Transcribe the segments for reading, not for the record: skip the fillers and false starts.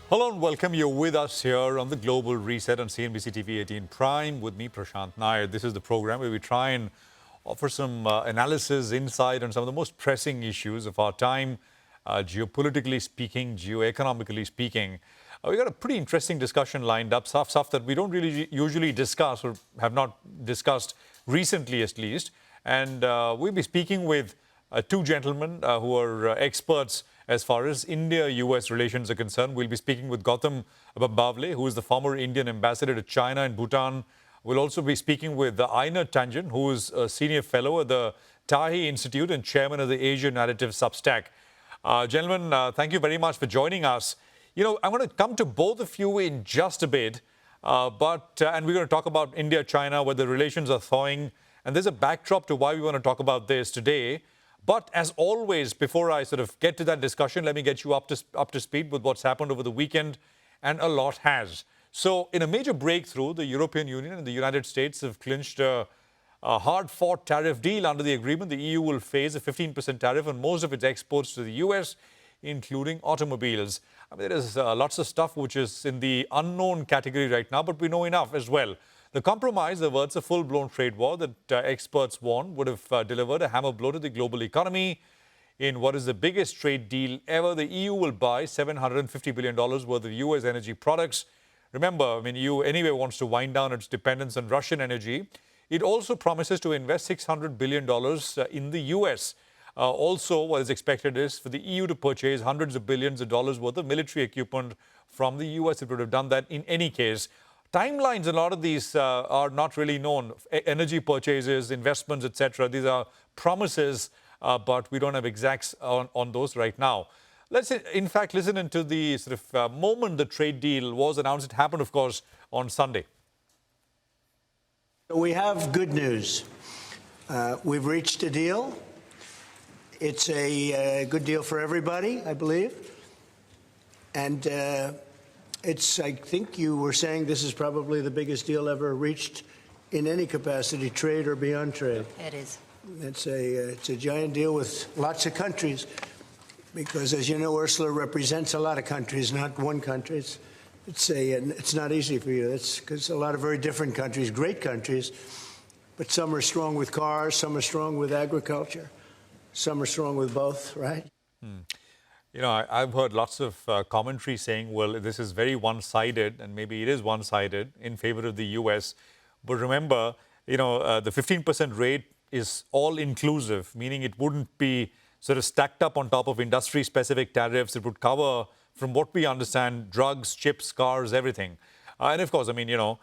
Hello and welcome. You're with us here on the Global Reset on CNBC-TV18 Prime with me, Prashant Nair. This is the program where we try and offer some analysis, insight on some of the most pressing issues of our time, geopolitically speaking, geoeconomically speaking. We got a pretty interesting discussion lined up, stuff that we don't really usually discuss or have not discussed recently, at least. And we'll be speaking with two gentlemen who are experts as far as India-US relations are concerned. We'll be speaking with Gautam Bambawale, who is the former Indian ambassador to China and Bhutan. We'll also be speaking with Einar, Tangen, who is a senior fellow at the Taihe Institute and chairman of the Asia Narrative Substack. Gentlemen, thank you very much for joining us. You know, I'm going to come to both of you in just a bit, and we're going to talk about India-China, where the relations are thawing. And there's a backdrop to why we want to talk about this today. But as always, before I sort of get to that discussion, let me get you up to speed with what's happened over the weekend, and a lot has. So in a major breakthrough, the European Union and the United States have clinched a hard-fought tariff deal. Under the agreement, the EU will face a 15% tariff on most of its exports to the US, including automobiles. I mean, there is lots of stuff which is in the unknown category right now, but we know enough as well. The compromise averts a full-blown trade war that experts warn would have delivered a hammer blow to the global economy. In what is the biggest trade deal ever, the EU will buy $750 billion worth of US energy products. Remember, I mean, EU anyway wants to wind down its dependence on Russian energy. It also promises to invest $600 billion in the US. Also, what is expected is for the EU to purchase hundreds of billions of dollars worth of military equipment from the US. It would have done that in any case. Timelines, a lot of these are not really known. Energy purchases, investments, etc. These are promises, but we don't have exacts on those right now. Let's, in fact, listen into the sort of moment the trade deal was announced. It happened, of course, on Sunday. We have good news. We've reached a deal. It's a good deal for everybody, I believe. And I think you were saying this is probably the biggest deal ever reached in any capacity, trade or beyond trade. It is. It's a giant deal with lots of countries, because, as you know, Ursula represents a lot of countries, not one country. It's not easy for you. It's because a lot of very different countries, great countries, but some are strong with cars, some are strong with agriculture, some are strong with both, right? You know, I've heard lots of commentary saying, well, this is very one-sided, and maybe it is one-sided in favor of the US. But remember, you know, the 15% rate is all-inclusive, meaning it wouldn't be sort of stacked up on top of industry-specific tariffs. It would cover, from what we understand, drugs, chips, cars, everything. And of course, I mean, you know,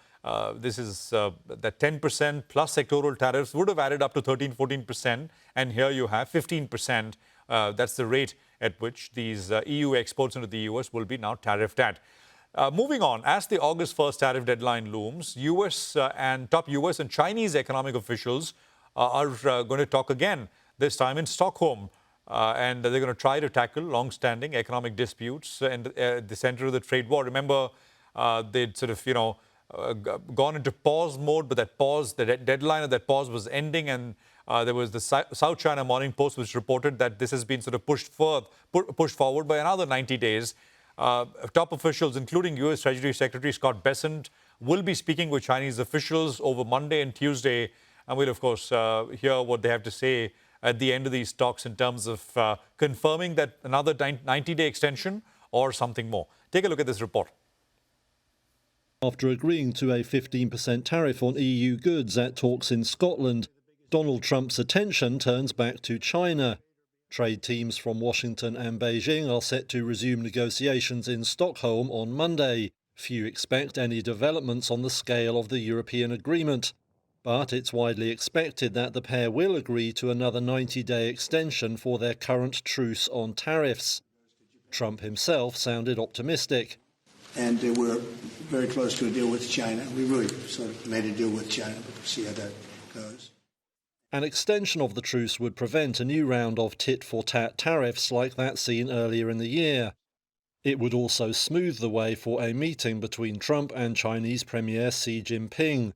this is that 10% plus sectoral tariffs would have added up to 13-14%. And here you have 15%. That's the rate at which these EU exports into the US will be now tariffed at. Moving on, as the August 1st tariff deadline looms, top US and Chinese economic officials are going to talk again, this time in Stockholm. And they're going to try to tackle long-standing economic disputes and the center of the trade war. Remember, they'd sort of, you know, gone into pause mode, but that pause, the deadline of that pause was ending, and there was the South China Morning Post, which reported that this has been sort of pushed forward by another 90 days. Top officials, including U.S. Treasury Secretary Scott Bessent, will be speaking with Chinese officials over Monday and Tuesday, and we'll, of course, hear what they have to say at the end of these talks in terms of confirming that another 90-day extension or something more. Take a look at this report. After agreeing to a 15% tariff on EU goods at talks in Scotland, Donald Trump's attention turns back to China. Trade teams from Washington and Beijing are set to resume negotiations in Stockholm on Monday. Few expect any developments on the scale of the European agreement, but it's widely expected that the pair will agree to another 90-day extension for their current truce on tariffs. Trump himself sounded optimistic. And we're very close to a deal with China. We really sort of made a deal with China, but we'll see how that goes. An extension of the truce would prevent a new round of tit-for-tat tariffs like that seen earlier in the year. It would also smooth the way for a meeting between Trump and Chinese Premier Xi Jinping.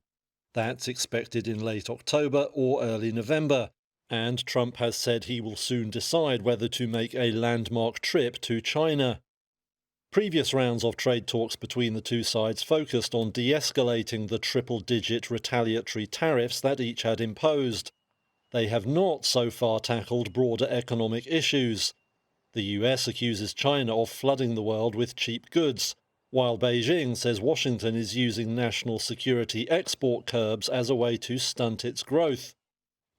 That's expected in late October or early November, and Trump has said he will soon decide whether to make a landmark trip to China. Previous rounds of trade talks between the two sides focused on de-escalating the triple-digit retaliatory tariffs that each had imposed. They have not so far tackled broader economic issues. The US accuses China of flooding the world with cheap goods, while Beijing says Washington is using national security export curbs as a way to stunt its growth.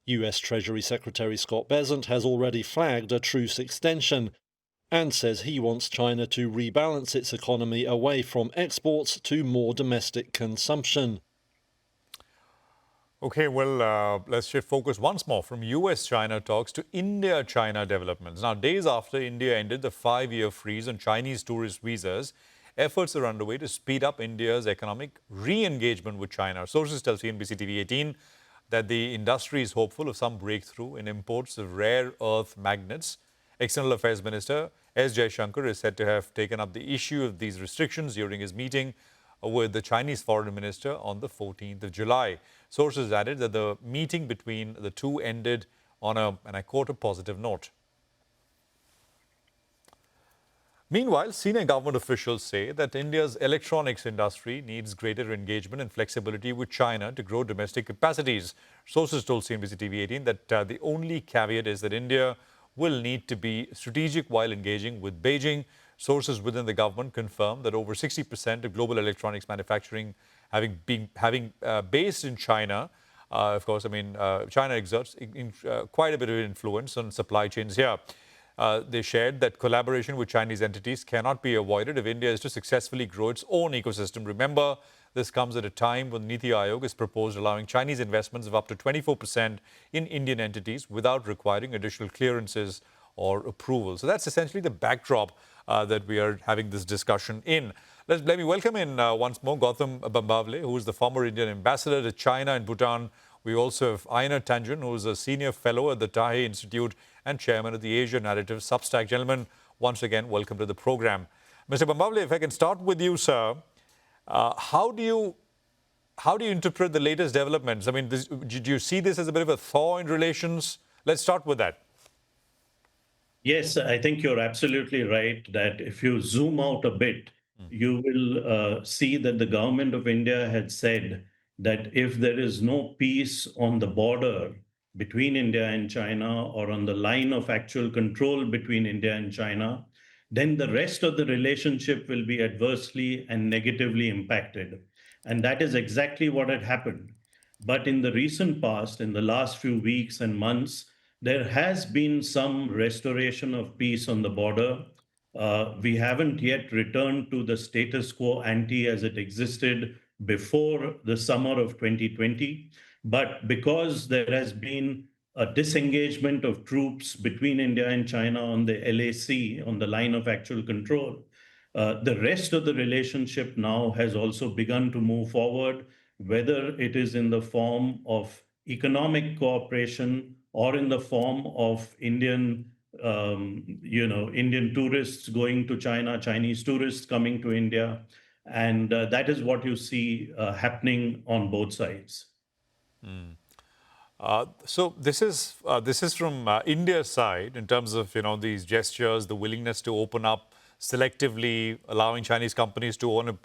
US Treasury Secretary Scott Bessent has already flagged a truce extension and says he wants China to rebalance its economy away from exports to more domestic consumption. Okay, well, let's shift focus once more from US-China talks to India-China developments. Now, days after India ended the 5-year freeze on Chinese tourist visas, efforts are underway to speed up India's economic re-engagement with China. Sources tell CNBC-TV18 that the industry is hopeful of some breakthrough in imports of rare earth magnets. External Affairs Minister S. Jaishankar is said to have taken up the issue of these restrictions during his meeting with the Chinese Foreign Minister on the 14th of July. Sources added that the meeting between the two ended on and I quote, a positive note. Meanwhile, senior government officials say that India's electronics industry needs greater engagement and flexibility with China to grow domestic capacities. Sources told CNBC-TV18 that the only caveat is that India will need to be strategic while engaging with Beijing. Sources within the government confirm that over 60% of global electronics manufacturing having based in China. Of course, I mean, China exerts quite a bit of influence on supply chains here. They shared that collaboration with Chinese entities cannot be avoided if India is to successfully grow its own ecosystem. Remember, this comes at a time when Niti Aayog has proposed allowing Chinese investments of up to 24% in Indian entities without requiring additional clearances or approval. So that's essentially the backdrop that we are having this discussion in. Let me welcome in once more Gautam Bambawale, who is the former Indian ambassador to China and Bhutan. We also have Einar, who is a senior fellow at the Taihe Institute and chairman of the Asia Narrative Substack. Gentlemen, once again, welcome to the program. Mr. Bambawale, if I can start with you, sir, how do you interpret the latest developments? I mean, did you see this as a bit of a thaw in relations? Let's start with that. Yes, I think you're absolutely right that if you zoom out a bit, you will see that the government of India had said that if there is no peace on the border between India and China or on the line of actual control between India and China, then the rest of the relationship will be adversely and negatively impacted. And that is exactly what had happened. But in the recent past, in the last few weeks and months, there has been some restoration of peace on the border. We haven't yet returned to the status quo ante as it existed before the summer of 2020. But because there has been a disengagement of troops between India and China on the LAC, on the line of actual control, the rest of the relationship now has also begun to move forward, whether it is in the form of economic cooperation or in the form of Indian tourists going to China, Chinese tourists coming to India. And that is what you see happening on both sides. So this is from India's side in terms of these gestures, the willingness to open up selectively, allowing Chinese companies to own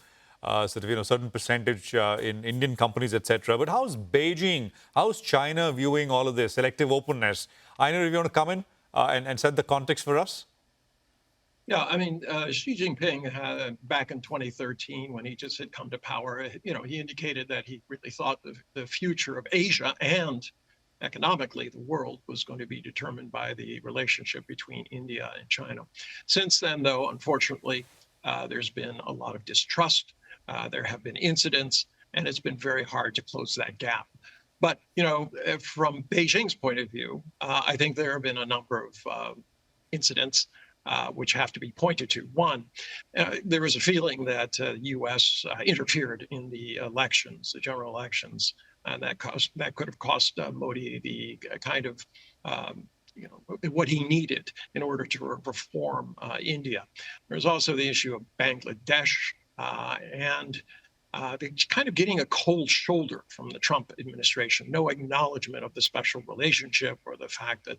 a certain percentage in Indian companies, etc. But how's Beijing, how's China viewing all of this selective openness? Einar, if you want to come in and set the context for us. Yeah, I mean, Xi Jinping, back in 2013, when he just had come to power, he indicated that he really thought the future of Asia and economically the world was going to be determined by the relationship between India and China. Since then, though, unfortunately, there's been a lot of distrust. There have been incidents, and it's been very hard to close that gap. But, from Beijing's point of view, I think there have been a number of incidents which have to be pointed to. One, there was a feeling that the U.S. interfered in the elections, the general elections, and that could have cost Modi the kind of what he needed in order to reform India. There's also the issue of Bangladesh and they're kind of getting a cold shoulder from the Trump administration, no acknowledgement of the special relationship or the fact that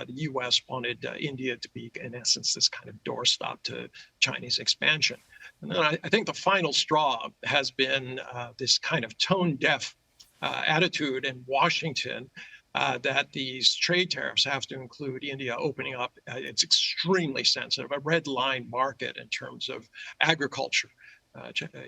the U.S. wanted India to be, in essence, this kind of doorstop to Chinese expansion. And then I think the final straw has been this kind of tone-deaf attitude in Washington that these trade tariffs have to include India opening up. It's extremely sensitive, a red line market in terms of agriculture.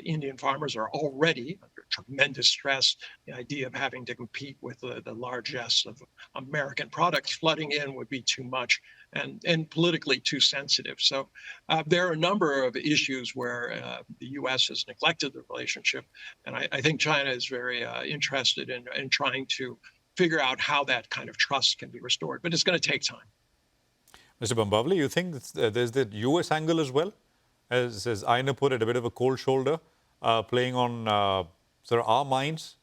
Indian farmers are already under tremendous stress. The idea of having to compete with the largesse of American products flooding in would be too much and politically too sensitive. So there are a number of issues where the U.S. has neglected the relationship. And I think China is very interested in trying to figure out how that kind of trust can be restored. But it's going to take time. Mr. Bambawale, you think there's the U.S. angle as well? As Einar put it, a bit of a cold shoulder playing on sort of our minds?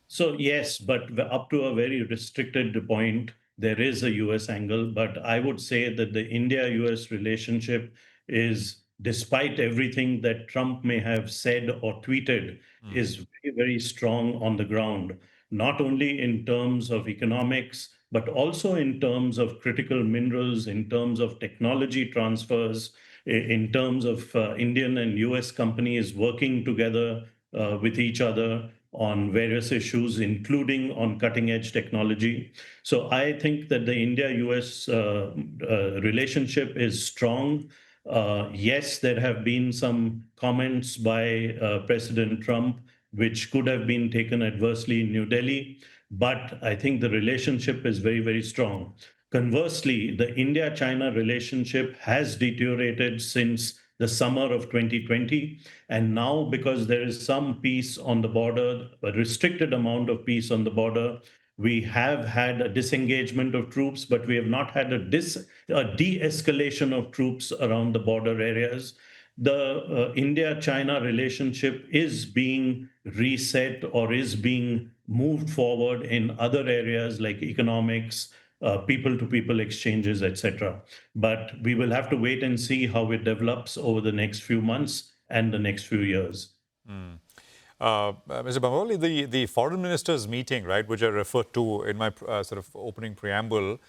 So yes, but up to a very restricted point, there is a US angle. But I would say that the India-US relationship is, despite everything that Trump may have said or tweeted, is very, very strong on the ground, not only in terms of economics, but also in terms of critical minerals, in terms of technology transfers, in terms of Indian and US companies working together with each other on various issues, including on cutting edge technology. So I think that the India-US relationship is strong. Yes, there have been some comments by President Trump which could have been taken adversely in New Delhi, but I think the relationship is very, very strong. Conversely, the India-China relationship has deteriorated since the summer of 2020. And now, because there is some peace on the border, a restricted amount of peace on the border, we have had a disengagement of troops, but we have not had a de-escalation of troops around the border areas. The India-China relationship is being reset or is being moved forward in other areas like economics, people-to-people exchanges, etc. But we will have to wait and see how it develops over the next few months and the next few years. Mr. Bambawale, the foreign ministers meeting, right, which I referred to in my sort of opening preamble,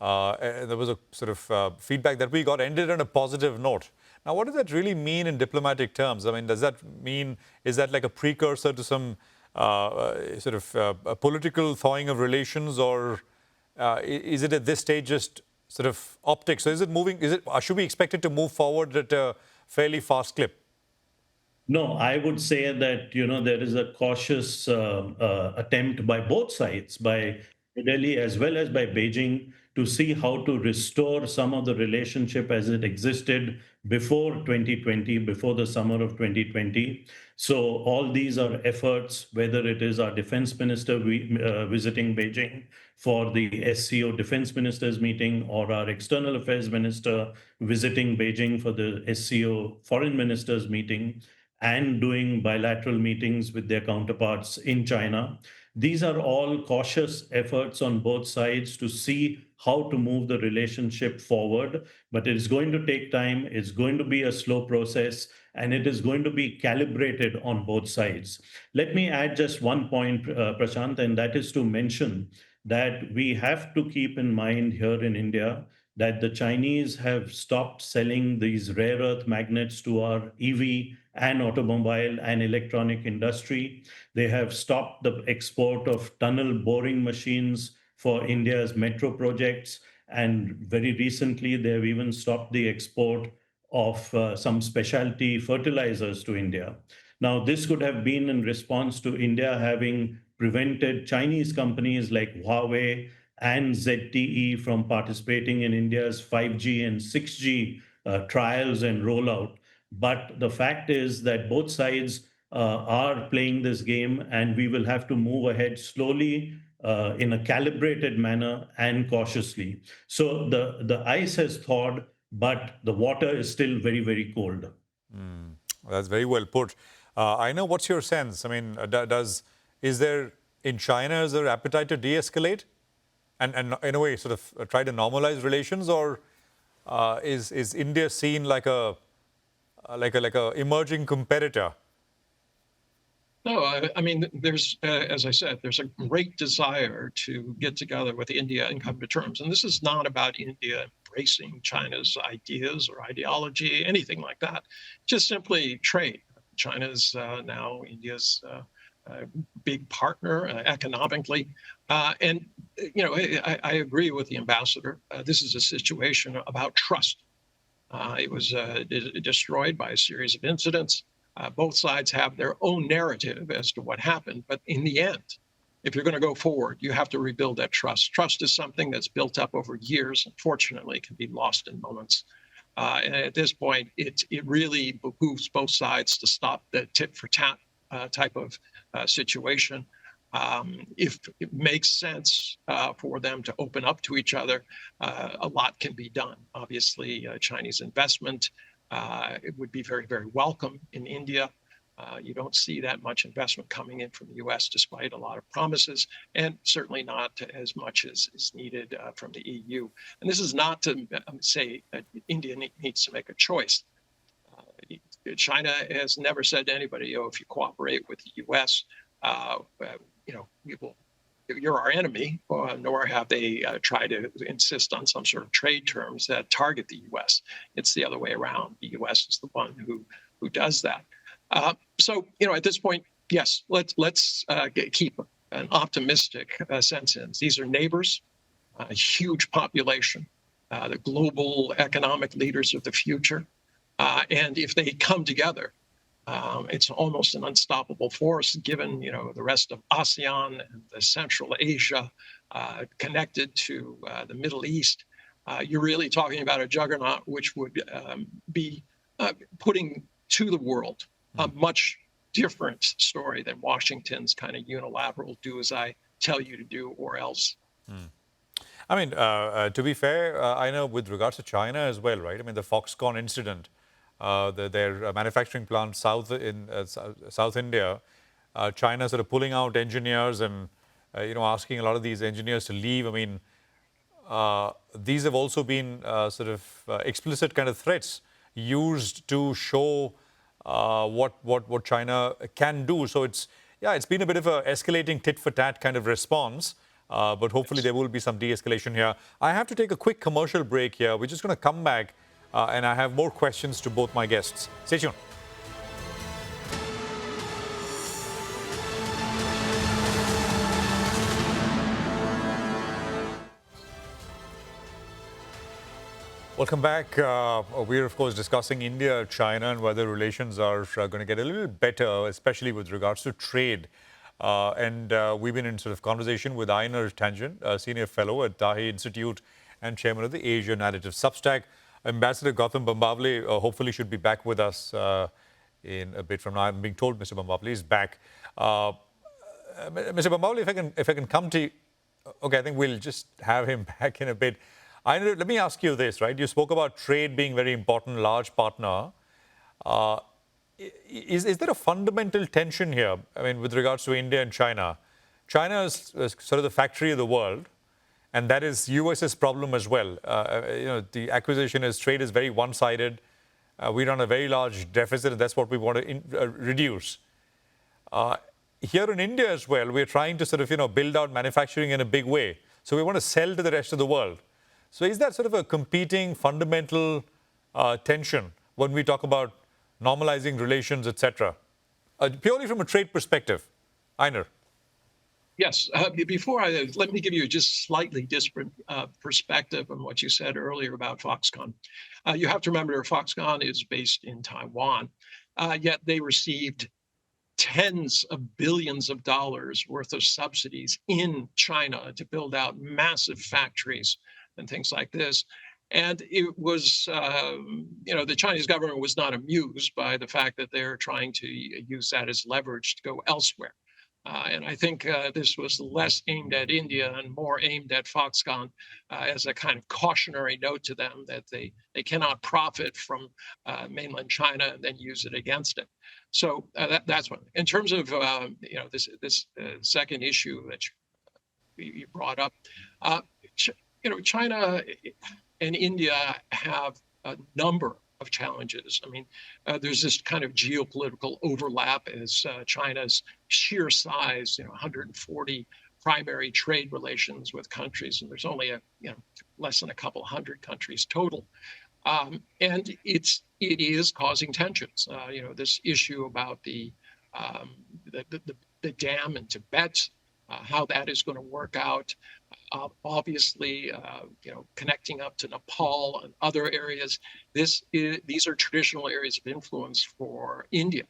there was a sort of feedback that we got ended on a positive note. Now, what does that really mean in diplomatic terms? I mean, does that mean, is that like a precursor to some sort of a political thawing of relations, or is it at this stage just sort of optics? So is it moving, should we expect it to move forward at a fairly fast clip? No, I would say that, there is a cautious attempt by both sides, by Delhi as well as by Beijing, to see how to restore some of the relationship as it existed before 2020, before the summer of 2020. So all these are efforts, whether it is our defense minister visiting Beijing for the SCO defense ministers meeting, or our external affairs minister visiting Beijing for the SCO foreign ministers meeting, and doing bilateral meetings with their counterparts in China. These are all cautious efforts on both sides to see how to move the relationship forward. But it's going to take time. It's going to be a slow process, and it is going to be calibrated on both sides. Let me add just one point, Prashant, and that is to mention that we have to keep in mind here in India that the Chinese have stopped selling these rare earth magnets to our EV and automobile and electronic industry. They have stopped the export of tunnel boring machines for India's metro projects. And very recently, they have even stopped the export of some specialty fertilizers to India. Now, this could have been in response to India having prevented Chinese companies like Huawei and ZTE from participating in India's 5G and 6G trials and rollout. But the fact is that both sides are playing this game, and we will have to move ahead slowly in a calibrated manner and cautiously. So the ice has thawed, but the water is still very, very cold. That's very well put. I know, what's your sense? I mean, is there in China, is there appetite to de-escalate and in a way sort of try to normalize relations, or is India seen like a emerging competitor? No, I mean, there's, as I said, there's a great desire to get together with India and come to terms. And this is not about India embracing China's ideas or ideology, anything like that. Just simply trade. China's now India's big partner economically. And, I agree with the ambassador. This is a situation about trust. It was destroyed by a series of incidents. Both sides have their own narrative as to what happened. But in the end, if you're going to go forward, you have to rebuild that trust. Trust is something that's built up over years. Unfortunately, can be lost in moments. And at this point, it really behooves both sides to stop the tit for tat type of situation. If it makes sense for them to open up to each other, a lot can be done. Obviously, Chinese investment it would be very, very welcome in India. You don't see that much investment coming in from the U.S., despite a lot of promises, and certainly not as much as is needed from the EU. And this is not to say that India needs to make a choice. China has never said to anybody, if you cooperate with the U.S., you're our enemy, nor have they tried to insist on some sort of trade terms that target the U.S. It's the other way around. The U.S. is the one who does that. So, at this point, yes, let's keep an optimistic sense in. These are neighbors, a huge population, the global economic leaders of the future. And if they come together, it's almost an unstoppable force, given the rest of ASEAN and the Central Asia connected to the Middle East. You're really talking about a juggernaut, which would be putting to the world a much different story than Washington's kind of unilateral "do as I tell you to do or else." I mean, to be fair, I know with regards to China as well, right? I mean, the Foxconn incident, their manufacturing plant south in South India, China sort of pulling out engineers and asking a lot of these engineers to leave. I mean, these have also been sort of explicit kind of threats used to show what China can do. So it's been a bit of a escalating tit for tat kind of response. But hopefully there will be some de-escalation here. I have to take a quick commercial break here. We're just going to come back and I have more questions to both my guests. Stay tuned. Welcome back. We're, of course, discussing India, China, and whether relations are going to get a little better, especially with regards to trade. And we've been in sort of conversation with Einar, Tangen, Senior Fellow at Taihe Institute and Chairman of the Asia Narrative Substack. Ambassador Gautam Bambawale hopefully should be back with us in a bit from now. I'm being told Mr. Bambawale is back. Mr. Bambawale, if I can come to you. Okay, I think we'll just have him back in a bit. Einar, let me ask you this, right? You spoke about trade being very important, large partner. Is there a fundamental tension here? I mean, with regards to India and China. China is sort of the factory of the world, and that is US's problem as well. The acquisition is trade is very one-sided. We run a very large deficit, and that's what we want to reduce. Here in India as well, we're trying to sort of build out manufacturing in a big way. So we want to sell to the rest of the world. So is that sort of a competing fundamental tension when we talk about normalizing relations, etc., purely from a trade perspective? Einar. Yes. Let me give you a just slightly different perspective on what you said earlier about Foxconn. You have to remember Foxconn is based in Taiwan, yet they received tens of billions of dollars worth of subsidies in China to build out massive factories and things like this. And it was, the Chinese government was not amused by the fact that they're trying to use that as leverage to go elsewhere. And I think this was less aimed at India and more aimed at Foxconn as a kind of cautionary note to them that they cannot profit from mainland China and then use it against it. So that's one. In terms of this second issue that you brought up, China and India have a number of challenges. I mean, there's this kind of geopolitical overlap as China's sheer size, 140 primary trade relations with countries, and there's only less than a couple hundred countries total. And it is causing tensions. This issue about the dam in Tibet, how that is going to work out. Obviously, connecting up to Nepal and other areas. These are traditional areas of influence for India.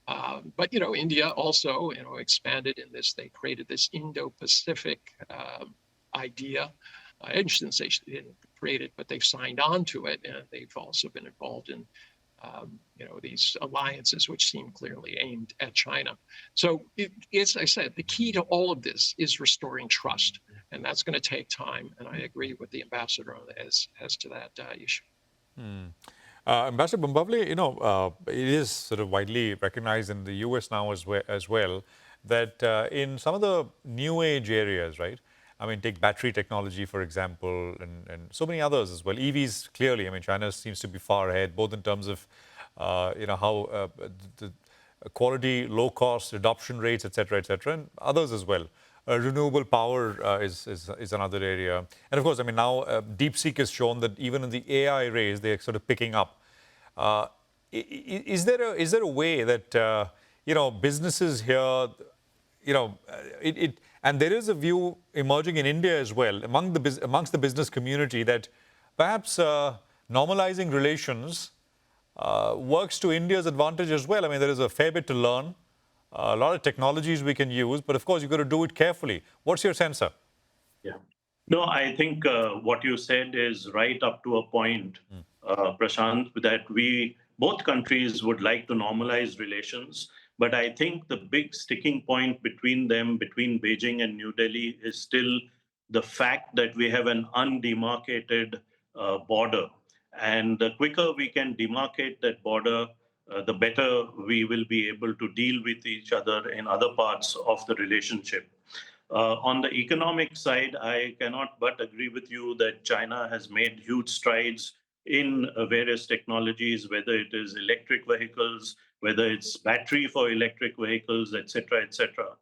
But India also expanded in this. They created this Indo-Pacific idea. I shouldn't say they didn't create it, but they've signed on to it, and they've also been involved in these alliances which seem clearly aimed at China. So, as I said, the key to all of this is restoring trust, and that's going to take time. And I agree with the ambassador on as to that issue. Ambassador Bambawale, it is sort of widely recognized in the US now as well that in some of the new age areas, right? I mean, take battery technology, for example, and so many others as well. EVs, clearly, I mean, China seems to be far ahead, both in terms of, how the quality, low cost, adoption rates, et cetera, and others as well. Renewable power is another area. And of course, I mean, now DeepSeek has shown that even in the AI race, they're sort of picking up. Is there a way that, businesses here, and there is a view emerging in India as well, amongst the business community, that perhaps normalizing relations works to India's advantage as well. I mean, there is a fair bit to learn, a lot of technologies we can use, but of course, you've got to do it carefully. What's your sense, sir? Yeah. No, I think what you said is right up to a point, Prashant, that both countries would like to normalize relations. But I think the big sticking point between Beijing and New Delhi is still the fact that we have an undemarcated border. And the quicker we can demarcate that border, the better we will be able to deal with each other in other parts of the relationship. On the economic side, I cannot but agree with you that China has made huge strides in various technologies, whether it is electric vehicles, whether it's battery for electric vehicles, et cetera, et cetera.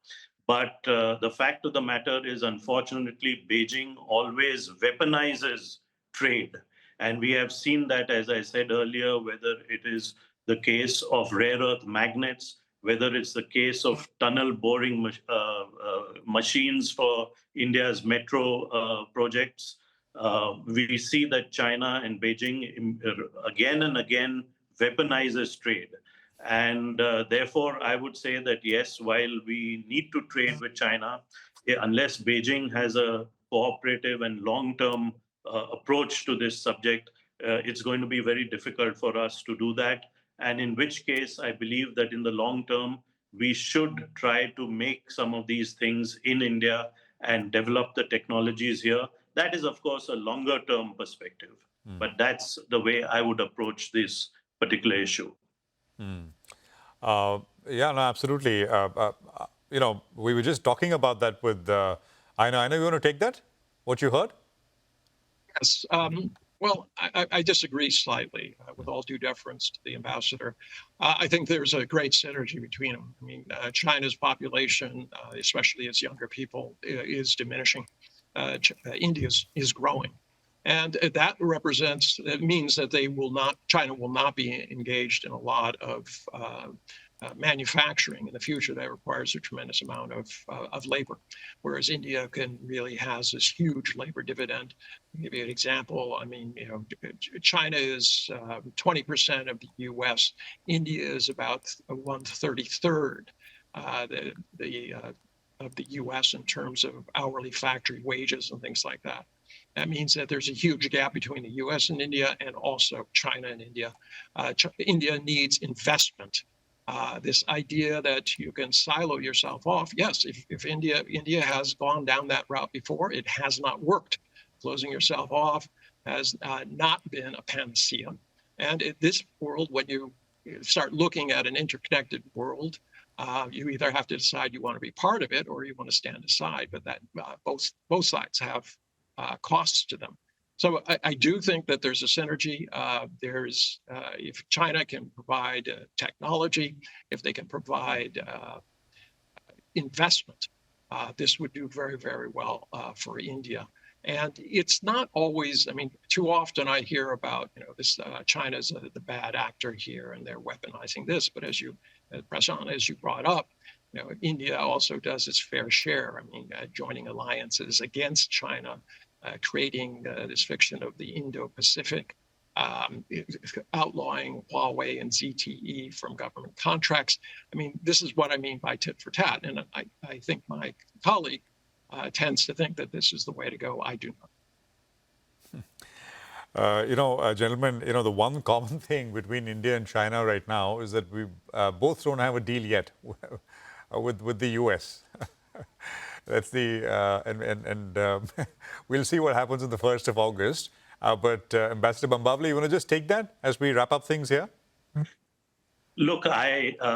But the fact of the matter is, unfortunately, Beijing always weaponizes trade. And we have seen that, as I said earlier, whether it is the case of rare earth magnets, whether it's the case of tunnel boring machines for India's metro projects. We see that China and Beijing again and again weaponizes trade. And therefore, I would say that, yes, while we need to trade with China, unless Beijing has a cooperative and long-term approach to this subject, it's going to be very difficult for us to do that. And in which case, I believe that in the long term, we should try to make some of these things in India and develop the technologies here. That is, of course, a longer term perspective. But that's the way I would approach this particular issue. Yeah, no, absolutely. We were just talking about that with Einar. Einar, you want to take that? What you heard? Yes. Well, I disagree slightly, with all due deference to the ambassador. I think there's a great synergy between them. I mean, China's population, especially its younger people, is diminishing. India's is growing. And that means that China will not be engaged in a lot of manufacturing in the future. That requires a tremendous amount of labor, whereas India really has this huge labor dividend. I'll give you an example. I mean, China is 20% of the U.S. India is about 1/33 of the U.S. in terms of hourly factory wages and things like that. That means that there's a huge gap between the U.S. and India, and also China and India. India needs investment. This idea that you can silo yourself off. Yes, if India has gone down that route before, it has not worked. Closing yourself off has not been a panacea. And in this world, when you start looking at an interconnected world, you either have to decide you want to be part of it or you want to stand aside. But that both sides have costs to them. So I do think that there's a synergy. If China can provide technology, if they can provide investment, this would do very, very well for India. And it's not always, I mean, too often I hear about, China's the bad actor here and they're weaponizing this. But Prashant, as you brought up, India also does its fair share. I mean, joining alliances against China, creating this fiction of the Indo-Pacific, outlawing Huawei and ZTE from government contracts. I mean, this is what I mean by tit for tat. And I think my colleague tends to think that this is the way to go. I do not. Gentlemen, the one common thing between India and China right now is that we both don't have a deal yet with the US. That's we'll see what happens on the 1st of August. But Ambassador Bambawale, you want to just take that as we wrap up things here? Look,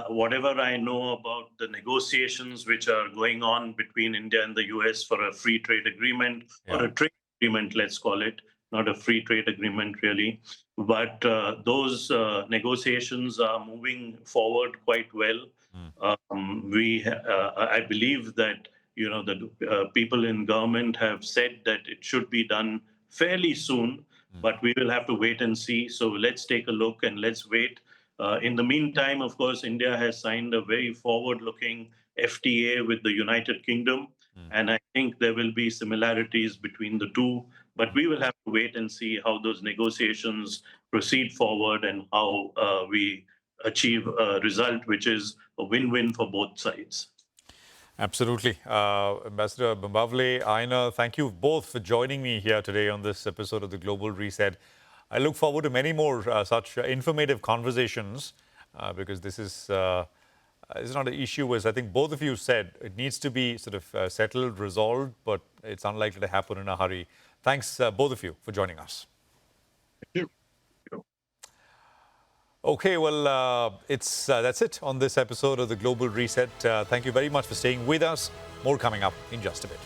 whatever I know about the negotiations which are going on between India and the US for a free trade agreement, or a trade agreement, let's call it, not a free trade agreement really, but those negotiations are moving forward quite well. I believe that the people in government have said that it should be done fairly soon, but we will have to wait and see. So let's take a look and let's wait. In the meantime, of course, India has signed a very forward-looking FTA with the United Kingdom, and I think there will be similarities between the two, but we will have to wait and see how those negotiations proceed forward and how we achieve a result which is a win-win for both sides. Absolutely. Ambassador Bambawale, Einar, thank you both for joining me here today on this episode of the Global Reset. I look forward to many more such informative conversations because this is not an issue, as I think both of you said. It needs to be sort of settled, resolved, but it's unlikely to happen in a hurry. Thanks, both of you, for joining us. Thank you. Okay, well, that's it on this episode of the Global Reset. Thank you very much for staying with us. More coming up in just a bit.